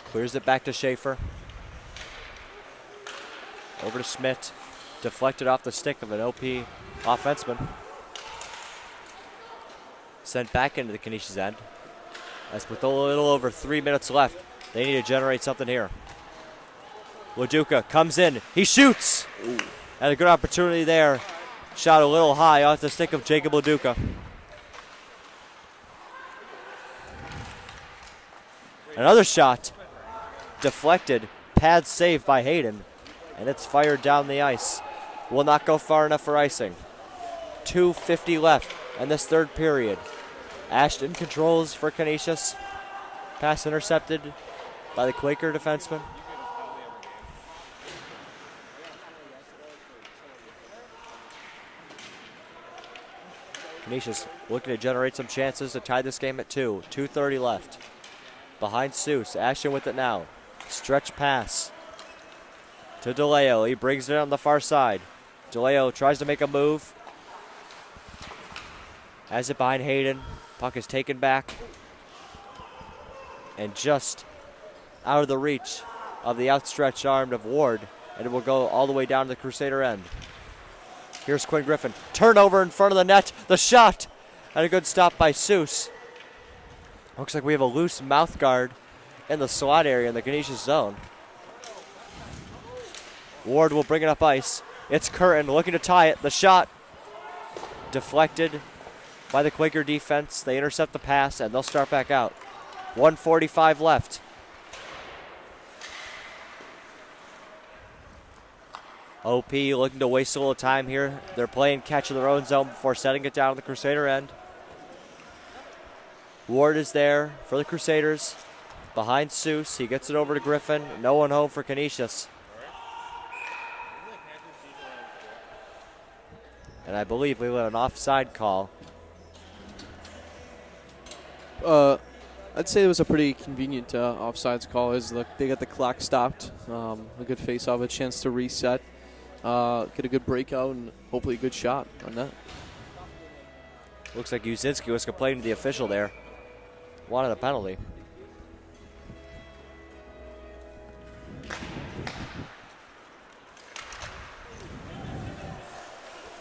Clears it back to Schaefer. Over to Schmidt. Deflected off the stick of an OP offenseman. Sent back into the Canisius end. As with a little over 3 minutes left, they need to generate something here. Laduca comes in. He shoots! Ooh. Had a good opportunity there. Shot a little high off the stick of Jacob Laduca. Another shot. Deflected. Pad saved by Hayden. And it's fired down the ice. Will not go far enough for icing. 2:50 left in this third period. Ashton controls for Canisius. Pass intercepted by the Quaker defenseman. Canisius looking to generate some chances to tie this game at 2. 2:30 left. behind Seuss. Ashton with it now. Stretch pass to DeLeo. He brings it on the far side. DeLeo tries to make a move. Has it behind Hayden. Puck is taken back. And just out of the reach of the outstretched arm of Ward. And it will go all the way down to the Crusader end. Here's Quinn Griffin. Turnover in front of the net. The shot. And a good stop by Seuss. Looks like we have a loose mouth guard in the slot area in the Canisius zone. Ward will bring it up ice. It's Curtin looking to tie it. The shot deflected by the Quaker defense. They intercept the pass, and they'll start back out. 1:45 left. OP looking to waste a little time here. They're playing catch in their own zone before setting it down on the Crusader end. Ward is there for the Crusaders. Behind Seuss. He gets it over to Griffin. No one home for Canisius. And I believe we let an offside call. I'd say it was a pretty convenient offsides call. They got the clock stopped. A good face-off, a chance to reset, get a good breakout, and hopefully a good shot on that. Looks like Uzinski was complaining to the official there. Wanted a penalty.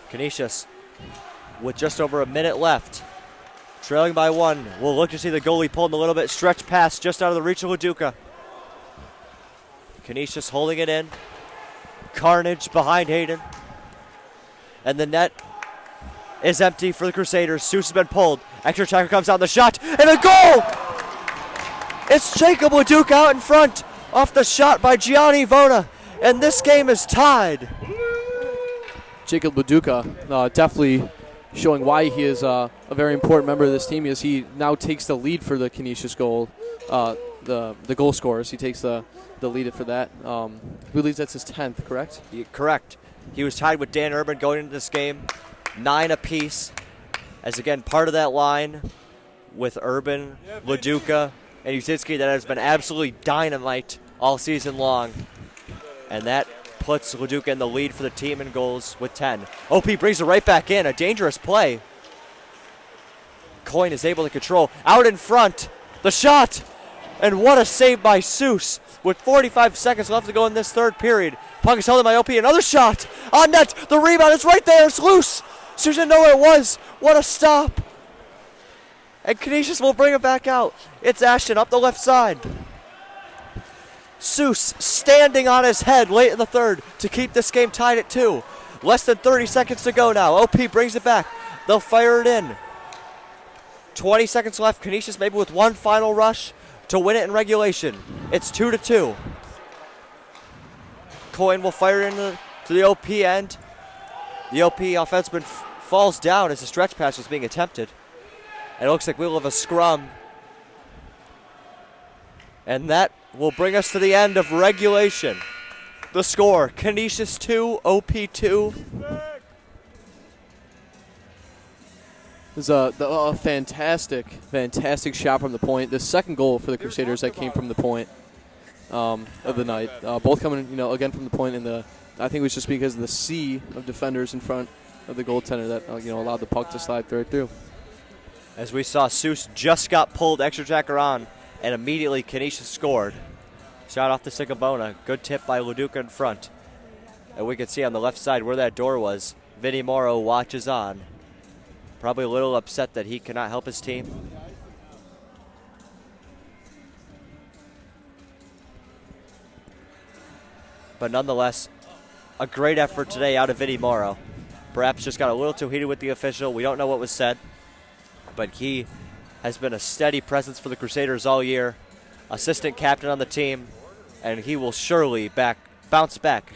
Canisius with just over a minute left. Trailing by 1. We'll look to see the goalie pulling a little bit. Stretch pass just out of the reach of Laduca. Canisius holding it in. Carnage behind Hayden. And the net is empty for the Crusaders. Seuss has been pulled. Extra checker comes down the shot. And a goal! It's Jacob Laduca out in front off the shot by Gianni Vona. And this game is tied. Jacob Laduca definitely showing why he is a very important member of this team, as he now takes the lead for the Canisius goal, the goal scorers. He takes the lead for that. I believe that's his 10th, correct? Correct. He was tied with Dan Urban going into this game, 9 apiece. As again, part of that line with Urban, Laduca, and Uzinski that has been absolutely dynamite all season long. And that puts Laduca in the lead for the team in goals with 10. OP brings it right back in. A dangerous play. Coyne is able to control. Out in front. The shot. And what a save by Seuss. With 45 seconds left to go in this third period. Puck is held in by OP. Another shot. On net. The rebound is right there. It's loose. Seuss didn't know where it was. What a stop. And Canisius will bring it back out. It's Ashton up the left side. Seuss standing on his head late in the third to keep this game tied at 2. Less than 30 seconds to go now. OP brings it back. They'll fire it in. 20 seconds left. Canisius maybe with one final rush to win it in regulation. It's 2-2. Coyne will fire it into the OP end. The OP offenseman falls down as the stretch pass was being attempted. And it looks like we'll have a scrum. And that will bring us to the end of regulation. The score, Canisius 2, OP 2. It was a fantastic shot from the point. The second goal for the Crusaders that came from the point of the night. Both coming, again from the point, and I think it was just because of the sea of defenders in front of the goaltender that allowed the puck to slide right through. As we saw, Seuss just got pulled, extra jacker on, and immediately Canisius scored. Shot off the stick of Bona. Good tip by Laduca in front. And we can see on the left side where that door was, Vinny Morrow watches on. Probably a little upset that he cannot help his team. But nonetheless, a great effort today out of Vinny Morrow. Perhaps just got a little too heated with the official. We don't know what was said. But he has been a steady presence for the Crusaders all year. Assistant captain on the team. And he will surely bounce back,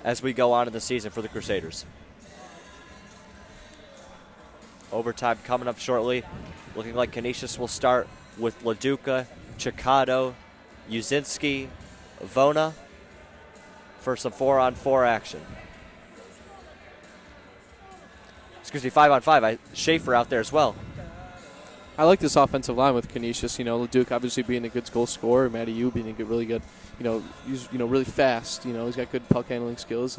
as we go on in the season for the Crusaders. Overtime coming up shortly. Looking like Canisius will start with Laduca, Chicado, Uzinski, Vona for some 4-on-4 action. 5-on-5. Schaefer out there as well. I like this offensive line with Canisius. Leduc obviously being a good goal scorer, Matty Yu being a really good, he's really fast. He's got good puck handling skills.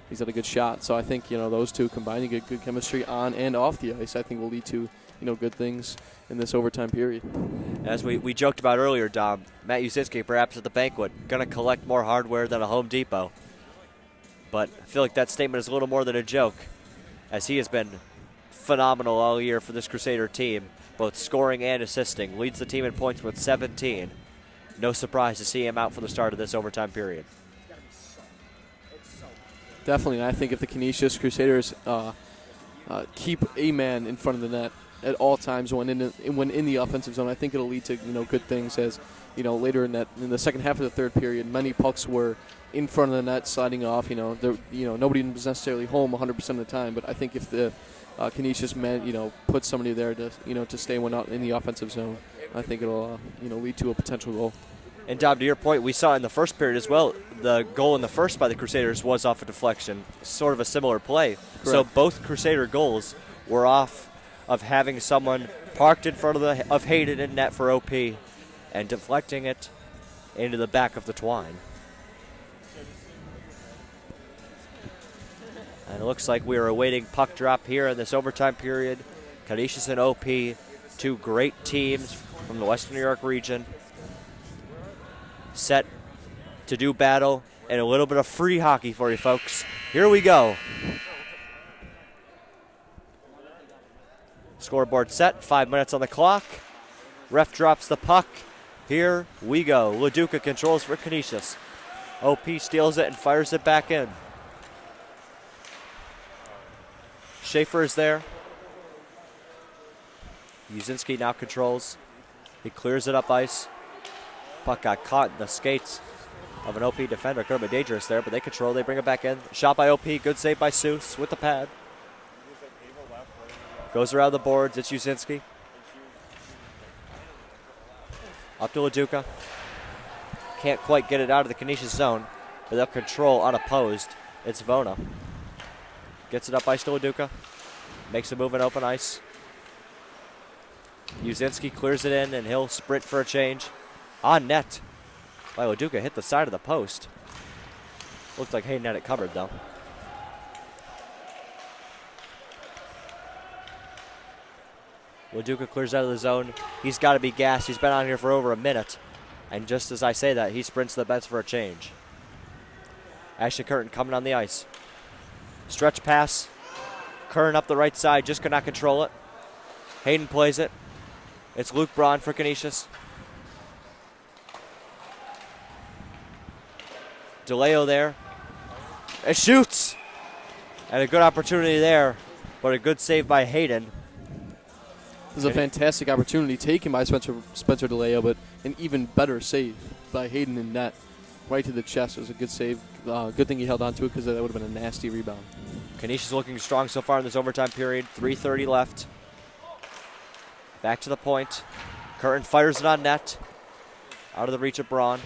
He's got a good shot. So I think those two combined, you get good chemistry on and off the ice. I think will lead to good things in this overtime period. As we joked about earlier, Dom, Matt Uzinski perhaps at the banquet going to collect more hardware than a Home Depot. But I feel like that statement is a little more than a joke, as he has been phenomenal all year for this Crusader team, both scoring and assisting. Leads the team in points with 17. No surprise to see him out for the start of this overtime period. Definitely, and I think if the Canisius Crusaders keep a man in front of the net at all times when in the offensive zone, I think it'll lead to good things. As later in the second half of the third period, many pucks were in front of the net, sliding off. Nobody was necessarily home 100% of the time, but I think if the Canisius men put somebody there to stay one out in the offensive zone, I think it'll lead to a potential goal. And Dom, to your point, we saw in the first period as well, the goal in the first by the Crusaders was off a deflection, sort of a similar play. Correct. So both Crusader goals were off of having someone parked in front of Hayden in net for OP and deflecting it into the back of the twine. And it looks like we are awaiting puck drop here in this overtime period. Canisius and OP, two great teams from the Western New York region, set to do battle and a little bit of free hockey for you folks. Here we go. Scoreboard set, 5 minutes on the clock. Ref drops the puck. Here we go. LaDuca controls for Canisius. OP steals it and fires it back in. Schaefer is there. Uzinski now controls. He clears it up ice. Puck got caught in the skates of an OP defender. Could have been dangerous there, but they control. They bring it back in. Shot by OP. Good save by Seuss with the pad. Goes around the boards. It's Uzinski. Up to LaDuca. Can't quite get it out of the Canisius zone, but they'll control unopposed. It's Vona. Gets it up ice to LaDuca. Makes a move in open ice. Uzinski clears it in, and he'll sprint for a change. On net. Wow, LaDuca hit the side of the post. Looked like Hayden had it covered, though. LaDuca clears out of the zone. He's got to be gassed. He's been on here for over a minute. And just as I say that, he sprints to the bench for a change. Ashley Curtin coming on the ice. Stretch pass. Curtin up the right side, just could not control it. Hayden plays it. It's Luke Braun for Canisius. DeLeo there. It shoots! And a good opportunity there, but a good save by Hayden. This is a fantastic opportunity taken by Spencer DeLeo, but an even better save by Hayden in net. Right to the chest. It was a good save. Good thing he held on to it because that would have been a nasty rebound. Canisius looking strong so far in this overtime period. 3:30 left. Back to the point. Curtin fires it on net. Out of the reach of Braun.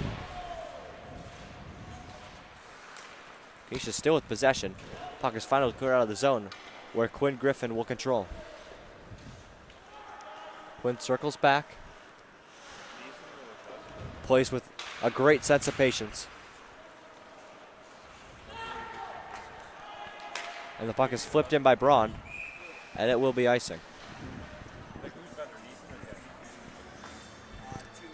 Canisius still with possession. Puck is finally cleared out of the zone, where Quinn Griffin will control. Quinn circles back. Plays with a great sense of patience. And the puck is flipped in by Braun, and it will be icing.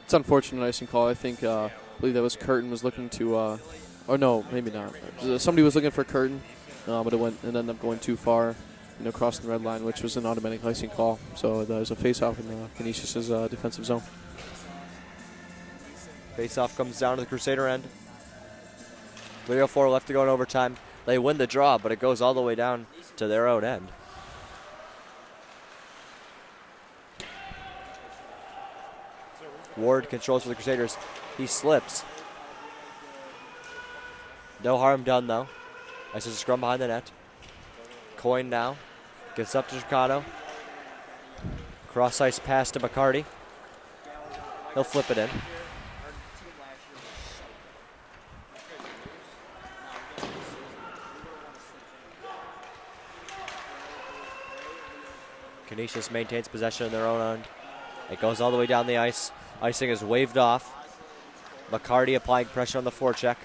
It's unfortunate icing call. I think, I believe that was Curtin was looking to, or no, maybe not. Somebody was looking for Curtin, but it ended up going too far, crossing the red line, which was an automatic icing call. So there's a face-off in Canisius' defensive zone. Face-off comes down to the Crusader end. 3:04 left to go in overtime. They win the draw, but it goes all the way down to their own end. Ward controls for the Crusaders. He slips. No harm done, though. As there's a scrum behind the net. Coyne now. Gets up to Chicano. Cross-ice pass to McCarty. He'll flip it in. Canisius maintains possession in their own end. It goes all the way down the ice. Icing is waved off. McCarty applying pressure on the forecheck.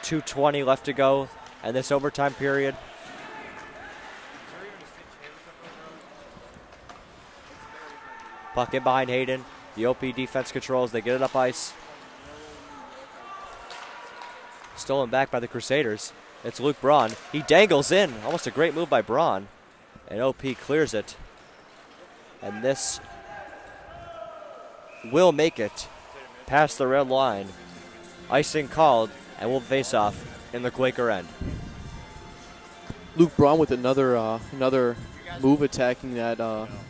2:20 left to go in this overtime period. Puck in behind Hayden. The OP defense controls. They get it up ice. Stolen back by the Crusaders. It's Luke Braun. He dangles in. Almost a great move by Braun. And OP clears it. And this will make it past the red line. Icing called, and we'll face off in the Quaker end. Luke Braun with another move attacking that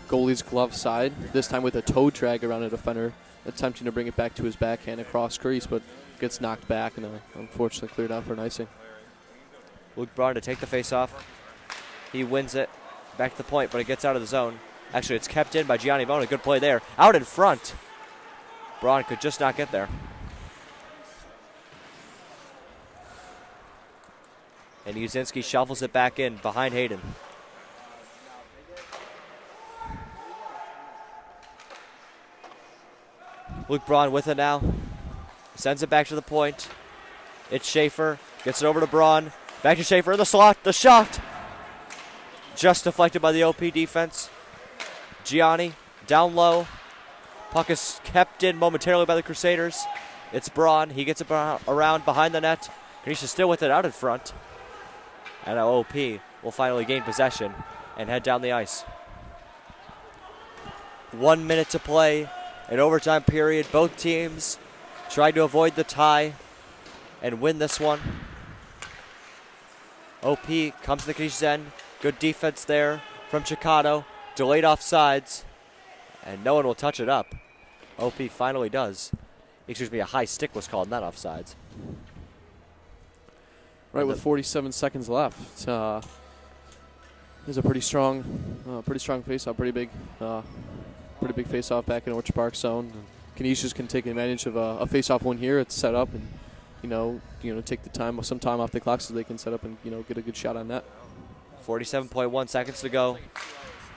goalie's glove side, this time with a toe drag around a defender, attempting to bring it back to his backhand across crease, but gets knocked back and unfortunately cleared out for an icing. Luke Braun to take the face-off. He wins it back to the point, but it gets out of the zone. Actually, it's kept in by Gianni Bona. Good play there. Out in front. Braun could just not get there. And Uzinski shuffles it back in behind Hayden. Luke Braun with it now. Sends it back to the point. It's Schaefer. Gets it over to Braun. Back to Schaefer in the slot. The shot. Just deflected by the OP defense. Gianni down low. Puck is kept in momentarily by the Crusaders. It's Braun. He gets it around behind the net. Canisius still with it out in front. And now OP will finally gain possession and head down the ice. 1 minute to play in overtime period. Both teams trying to avoid the tie and win this one. OP comes to the Canisius end. Good defense there from Chicano. Delayed offsides. And no one will touch it up. OP finally does. Excuse me, a high stick was called, not offsides. Right, with 47 seconds left. There's a pretty strong face-off, pretty big face-off back in Orchard Park zone. Canisius can take advantage of a face-off win here. It's set up, and take some time off the clock so they can set up and get a good shot on net. 47.1 seconds to go.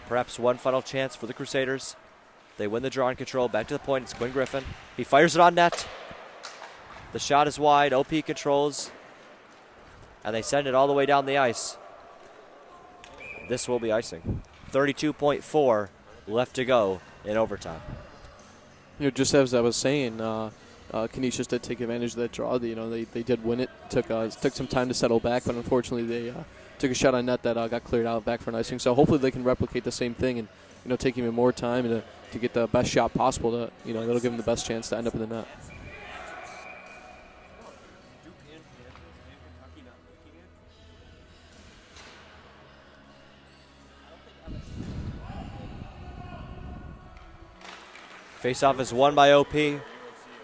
Perhaps one final chance for the Crusaders. They win the draw and control. Back to the point. It's Quinn Griffin. He fires it on net. The shot is wide. OP controls. And they send it all the way down the ice. This will be icing. 32.4 left to go in overtime. Just as I was saying, Canisius did take advantage of that draw. They did win it. Took some time to settle back, but unfortunately they took a shot on net that got cleared out back for an icing. So hopefully they can replicate the same thing and take even more time to get the best shot possible. That'll give them the best chance to end up in the net. Face-off is won by OP.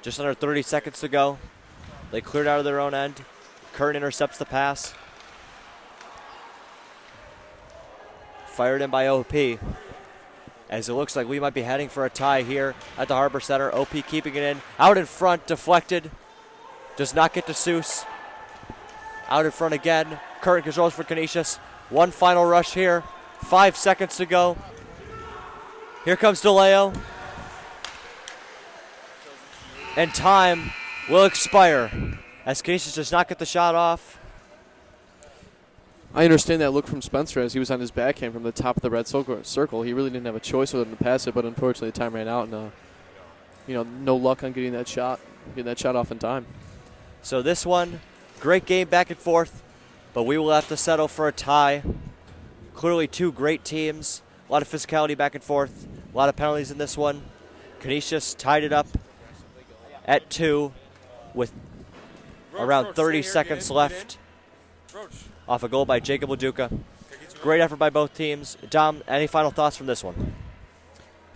Just under 30 seconds to go. They cleared out of their own end. Kern intercepts the pass. Fired in by OP. As it looks like we might be heading for a tie here at the Harbor Center. OP keeping it in. Out in front, deflected. Does not get to Seuss. Out in front again. Current controls for Canisius. One final rush here. 5 seconds to go. Here comes DeLeo. And time will expire as Canisius does not get the shot off. I understand that look from Spencer as he was on his backhand from the top of the red circle. He really didn't have a choice other than to pass it, but unfortunately the time ran out, and no luck on getting that shot off in time. So this one, great game back and forth, but we will have to settle for a tie. Clearly two great teams, a lot of physicality back and forth, a lot of penalties in this one. Canisius tied it up at 2 with around 30 seconds left off a goal by Jacob Leduca. Great effort by both teams. Dom, any final thoughts from this one?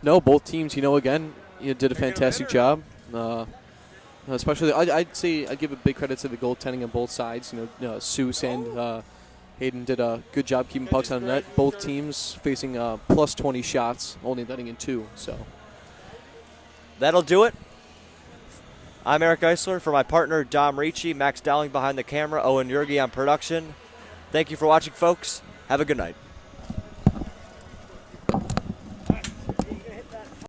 No, both teams, again, did a fantastic job. Especially, I'd give a big credit to the goaltending on both sides. Seuss and Hayden did a good job keeping pucks on the net. Both teams facing plus 20 shots, only letting in 2. So that'll do it. I'm Eric Eisler. For my partner, Dom Ricci, Max Dowling behind the camera, Owen Yergi on production. Thank you for watching, folks. Have a good night.